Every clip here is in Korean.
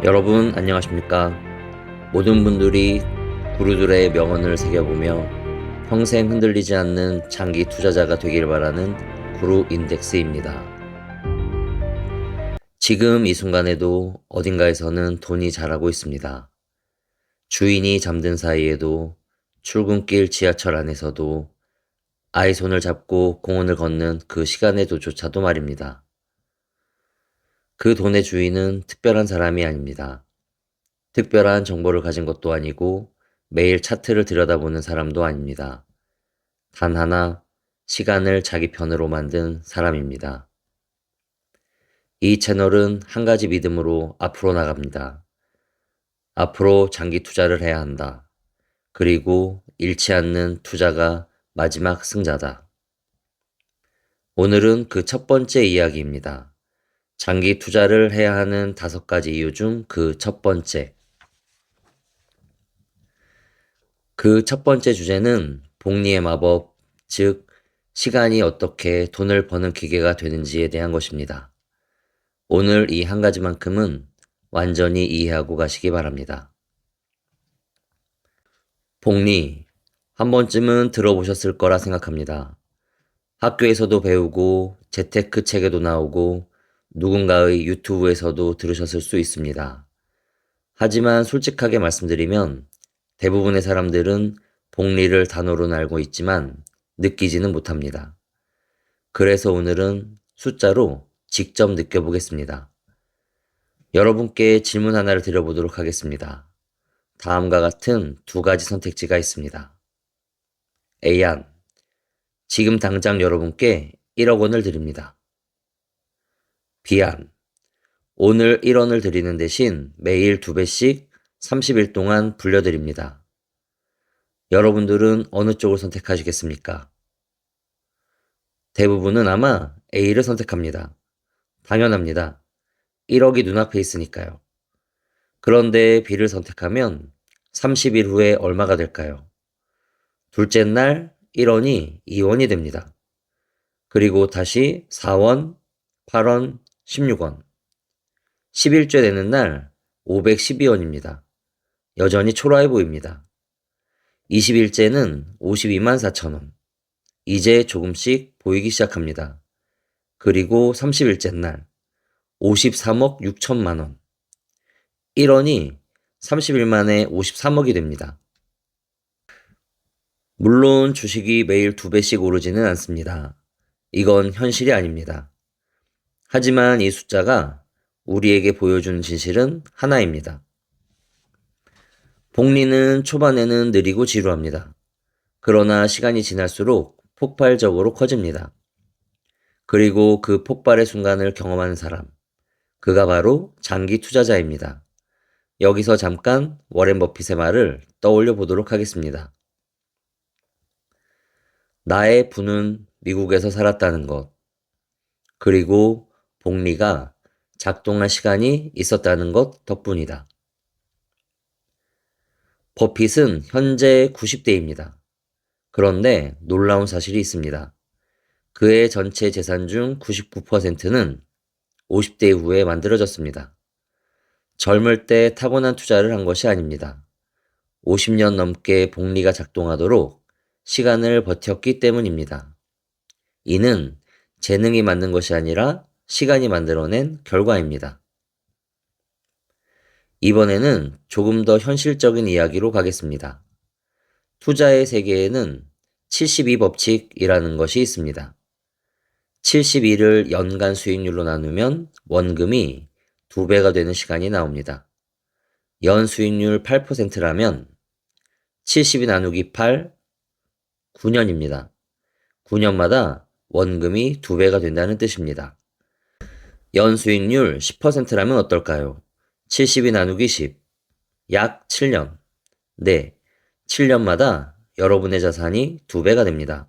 여러분 안녕하십니까? 모든 분들이 구루들의 명언을 새겨보며 평생 흔들리지 않는 장기 투자자가 되길 바라는 구루 인덱스입니다. 지금 이 순간에도 어딘가에서는 돈이 자라고 있습니다. 주인이 잠든 사이에도 출근길 지하철 안에서도 아이 손을 잡고 공원을 걷는 그 시간에도조차도 말입니다. 그 돈의 주인은 특별한 사람이 아닙니다. 특별한 정보를 가진 것도 아니고 매일 차트를 들여다보는 사람도 아닙니다. 단 하나 시간을 자기 편으로 만든 사람입니다. 이 채널은 한 가지 믿음으로 앞으로 나갑니다. 앞으로 장기 투자를 해야 한다. 그리고 잃지 않는 투자가 마지막 승자다. 오늘은 그 첫 번째 이야기입니다. 장기 투자를 해야 하는 5가지 이유 중 그 첫 번째. 그 첫 번째 주제는 복리의 마법, 즉 시간이 어떻게 돈을 버는 기계가 되는지에 대한 것입니다. 오늘 이 한 가지만큼은 완전히 이해하고 가시기 바랍니다. 복리, 한 번쯤은 들어보셨을 거라 생각합니다. 학교에서도 배우고 재테크 책에도 나오고 누군가의 유튜브에서도 들으셨을 수 있습니다. 하지만 솔직하게 말씀드리면 대부분의 사람들은 복리를 단어로는 알고 있지만 느끼지는 못합니다. 그래서 오늘은 숫자로 직접 느껴보겠습니다. 여러분께 질문 하나를 드려보도록 하겠습니다. 다음과 같은 2가지 선택지가 있습니다. A안, 지금 당장 여러분께 1억 원을 드립니다. B안, 오늘 1원을 드리는 대신 매일 2배씩 30일 동안 불려드립니다. 여러분들은 어느 쪽을 선택하시겠습니까? 대부분은 아마 A를 선택합니다. 당연합니다. 1억이 눈앞에 있으니까요. 그런데 B를 선택하면 30일 후에 얼마가 될까요? 둘째 날 1원이 2원이 됩니다. 그리고 다시 4원, 8원, 16원. 10일째 되는 날 512원입니다. 여전히 초라해 보입니다. 20일째는 52만 4천원. 이제 조금씩 보이기 시작합니다. 그리고 30일째 날 53억 6천만 원. 1원이 30일 만에 53억이 됩니다. 물론 주식이 매일 2배씩 오르지는 않습니다. 이건 현실이 아닙니다. 하지만 이 숫자가 우리에게 보여주는 진실은 하나입니다. 복리는 초반에는 느리고 지루합니다. 그러나 시간이 지날수록 폭발적으로 커집니다. 그리고 그 폭발의 순간을 경험하는 사람, 그가 바로 장기 투자자입니다. 여기서 잠깐 워렌 버핏의 말을 떠올려 보도록 하겠습니다. 나의 부는 미국에서 살았다는 것, 그리고 복리가 작동할 시간이 있었다는 것 덕분이다. 버핏은 현재 90대입니다. 그런데 놀라운 사실이 있습니다. 그의 전체 재산 중 99%는 50대 이후에 만들어졌습니다. 젊을 때 타고난 투자를 한 것이 아닙니다. 50년 넘게 복리가 작동하도록 시간을 버텼기 때문입니다. 이는 재능이 만든 것이 아니라 시간이 만들어낸 결과입니다. 이번에는 조금 더 현실적인 이야기로 가겠습니다. 투자의 세계에는 72법칙이라는 것이 있습니다. 72를 연간 수익률로 나누면 원금이 2배가 되는 시간이 나옵니다. 연 수익률 8%라면 72 나누기 8, 9년입니다. 9년마다 원금이 2배가 된다는 뜻입니다. 연 수익률 10%라면 어떨까요? 72 나누기 10, 약 7년. 네, 7년마다 여러분의 자산이 2배가 됩니다.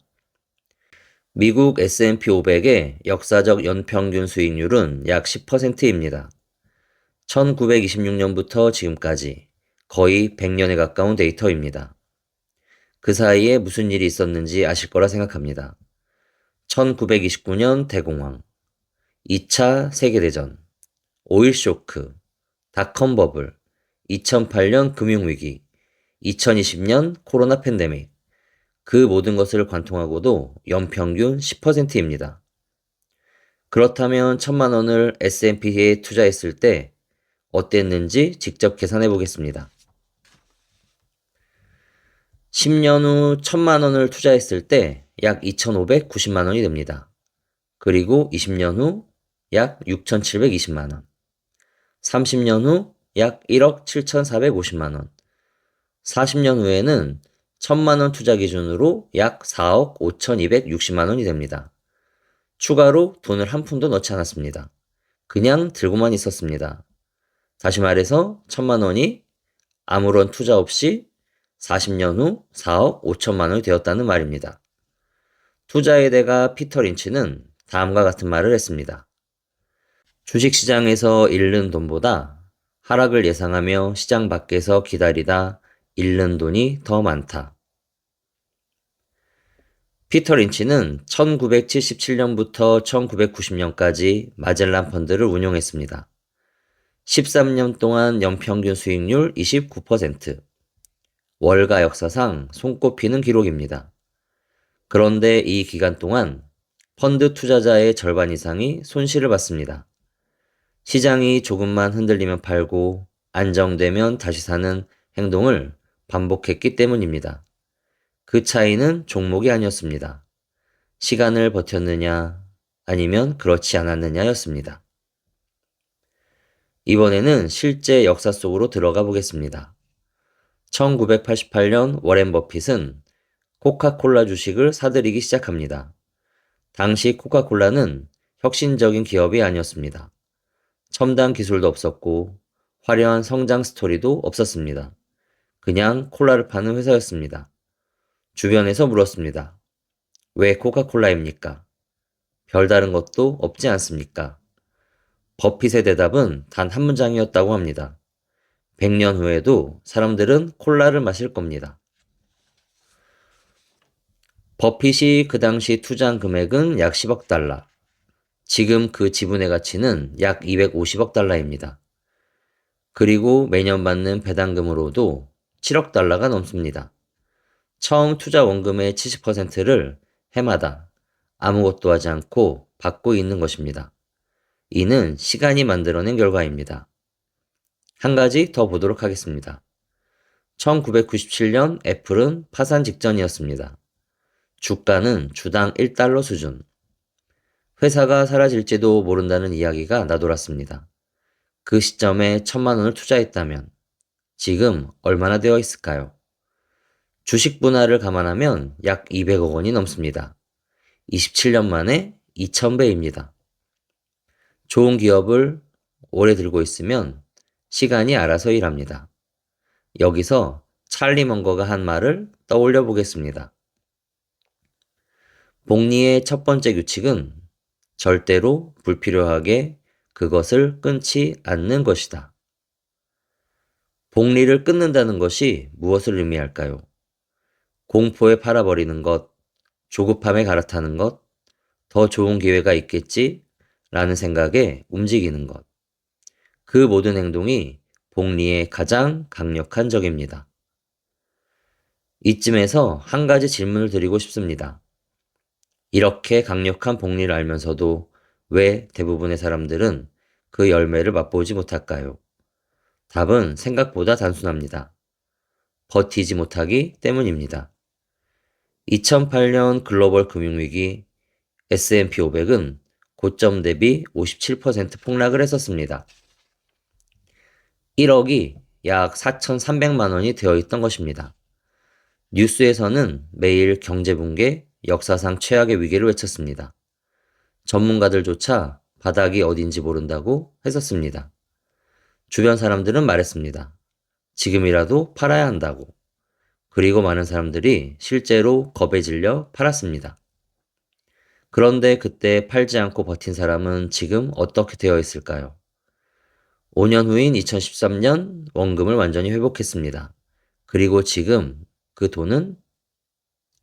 미국 S&P 500의 역사적 연평균 수익률은 약 10%입니다. 1926년부터 지금까지 거의 100년에 가까운 데이터입니다. 그 사이에 무슨 일이 있었는지 아실 거라 생각합니다. 1929년 대공황, 2차 세계대전, 오일 쇼크, 닷컴 버블, 2008년 금융위기, 2020년 코로나 팬데믹, 그 모든 것을 관통하고도 연평균 10%입니다. 그렇다면 1,000만 원을 S&P에 투자했을 때 어땠는지 직접 계산해 보겠습니다. 10년 후 1,000만 원을 투자했을 때 약 2,590만 원이 됩니다. 그리고 20년 후 약 6,720만 원, 30년 후 약 1억 7,450만 원, 40년 후에는 1,000만 원 투자 기준으로 약 4억 5,260만 원이 됩니다. 추가로 돈을 한 푼도 넣지 않았습니다. 그냥 들고만 있었습니다. 다시 말해서 1,000만 원이 아무런 투자 없이 40년 후 4억 5천만 원이 되었다는 말입니다. 투자의 대가 피터 린치는 다음과 같은 말을 했습니다. 주식시장에서 잃는 돈보다 하락을 예상하며 시장 밖에서 기다리다 잃는 돈이 더 많다. 피터 린치는 1977년부터 1990년까지 마젤란 펀드를 운용했습니다. 13년 동안 연평균 수익률 29%. 월가 역사상 손꼽히는 기록입니다. 그런데 이 기간 동안 펀드 투자자의 절반 이상이 손실을 봤습니다. 시장이 조금만 흔들리면 팔고 안정되면 다시 사는 행동을 반복했기 때문입니다. 그 차이는 종목이 아니었습니다. 시간을 버텼느냐 아니면 그렇지 않았느냐였습니다. 이번에는 실제 역사 속으로 들어가 보겠습니다. 1988년 워렌 버핏은 코카콜라 주식을 사들이기 시작합니다. 당시 코카콜라는 혁신적인 기업이 아니었습니다. 첨단 기술도 없었고 화려한 성장 스토리도 없었습니다. 그냥 콜라를 파는 회사였습니다. 주변에서 물었습니다. 왜 코카콜라입니까? 별다른 것도 없지 않습니까? 버핏의 대답은 단 한 문장이었다고 합니다. 100년 후에도 사람들은 콜라를 마실 겁니다. 버핏이 그 당시 투자한 금액은 약 10억 달러. 지금 그 지분의 가치는 약 250억 달러입니다. 그리고 매년 받는 배당금으로도 7억 달러가 넘습니다. 처음 투자 원금의 70%를 해마다 아무것도 하지 않고 받고 있는 것입니다. 이는 시간이 만들어낸 결과입니다. 한 가지 더 보도록 하겠습니다. 1997년 애플은 파산 직전이었습니다. 주가는 주당 1달러 수준. 회사가 사라질지도 모른다는 이야기가 나돌았습니다. 그 시점에 1,000만 원을 투자했다면 지금 얼마나 되어 있을까요? 주식 분할을 감안하면 약 200억 원이 넘습니다. 27년 만에 2,000배입니다. 좋은 기업을 오래 들고 있으면 시간이 알아서 일합니다. 여기서 찰리 먼거가 한 말을 떠올려 보겠습니다. 복리의 첫 번째 규칙은 절대로 불필요하게 그것을 끊지 않는 것이다. 복리를 끊는다는 것이 무엇을 의미할까요? 공포에 팔아버리는 것, 조급함에 갈아타는 것, 더 좋은 기회가 있겠지? 라는 생각에 움직이는 것. 그 모든 행동이 복리의 가장 강력한 적입니다. 이쯤에서 한 가지 질문을 드리고 싶습니다. 이렇게 강력한 복리를 알면서도 왜 대부분의 사람들은 그 열매를 맛보지 못할까요? 답은 생각보다 단순합니다. 버티지 못하기 때문입니다. 2008년 글로벌 금융위기 S&P 500은 고점 대비 57% 폭락을 했었습니다. 1억이 약 4,300만 원이 되어 있던 것입니다. 뉴스에서는 매일 경제붕괴, 역사상 최악의 위기를 외쳤습니다. 전문가들조차 바닥이 어딘지 모른다고 했었습니다. 주변 사람들은 말했습니다. 지금이라도 팔아야 한다고. 그리고 많은 사람들이 실제로 겁에 질려 팔았습니다. 그런데 그때 팔지 않고 버틴 사람은 지금 어떻게 되어 있을까요? 5년 후인 2013년 원금을 완전히 회복했습니다. 그리고 지금 그 돈은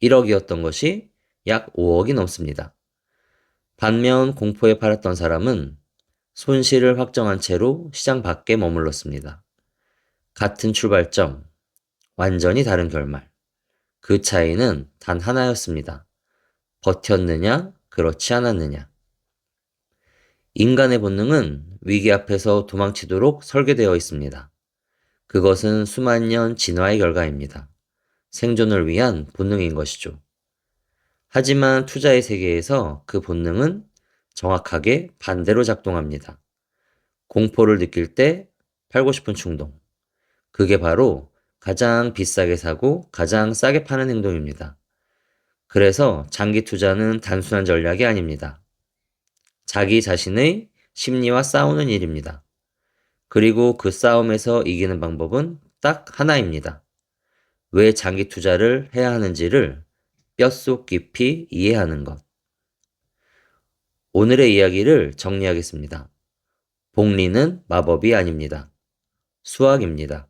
1억이었던 것이 약 5억이 넘습니다. 반면 공포에 팔았던 사람은 손실을 확정한 채로 시장 밖에 머물렀습니다. 같은 출발점, 완전히 다른 결말. 그 차이는 단 하나였습니다. 버텼느냐, 그렇지 않았느냐. 인간의 본능은 위기 앞에서 도망치도록 설계되어 있습니다. 그것은 수만 년 진화의 결과입니다. 생존을 위한 본능인 것이죠. 하지만 투자의 세계에서 그 본능은 정확하게 반대로 작동합니다. 공포를 느낄 때 팔고 싶은 충동. 그게 바로 가장 비싸게 사고 가장 싸게 파는 행동입니다. 그래서 장기 투자는 단순한 전략이 아닙니다. 자기 자신의 심리와 싸우는 일입니다. 그리고 그 싸움에서 이기는 방법은 딱 하나입니다. 왜 장기 투자를 해야 하는지를 뼛속 깊이 이해하는 것. 오늘의 이야기를 정리하겠습니다. 복리는 마법이 아닙니다. 수학입니다.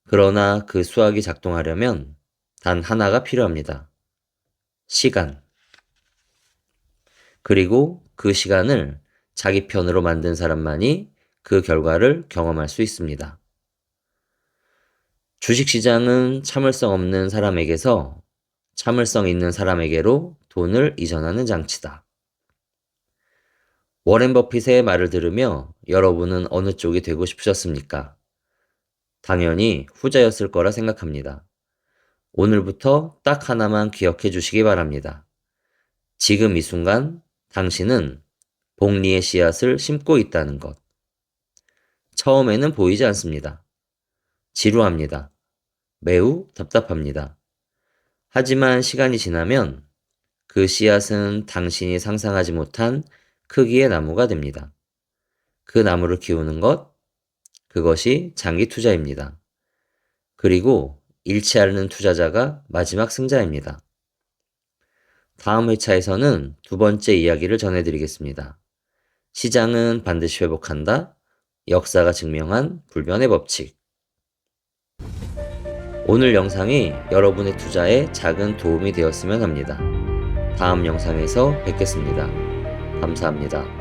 그러나 그 수학이 작동하려면 단 하나가 필요합니다. 시간. 그리고 그 시간을 자기 편으로 만든 사람만이 그 결과를 경험할 수 있습니다. 주식시장은 참을성 없는 사람에게서 참을성 있는 사람에게로 돈을 이전하는 장치다. 워렌 버핏의 말을 들으며 여러분은 어느 쪽이 되고 싶으셨습니까? 당연히 후자였을 거라 생각합니다. 오늘부터 딱 하나만 기억해 주시기 바랍니다. 지금 이 순간 당신은 복리의 씨앗을 심고 있다는 것. 처음에는 보이지 않습니다. 지루합니다. 매우 답답합니다. 하지만 시간이 지나면 그 씨앗은 당신이 상상하지 못한 크기의 나무가 됩니다. 그 나무를 키우는 것, 그것이 장기 투자입니다. 그리고 잃지 않는 투자자가 마지막 승자입니다. 다음 회차에서는 두 번째 이야기를 전해드리겠습니다. 시장은 반드시 회복한다. 역사가 증명한 불변의 법칙. 오늘 영상이 여러분의 투자에 작은 도움이 되었으면 합니다. 다음 영상에서 뵙겠습니다. 감사합니다.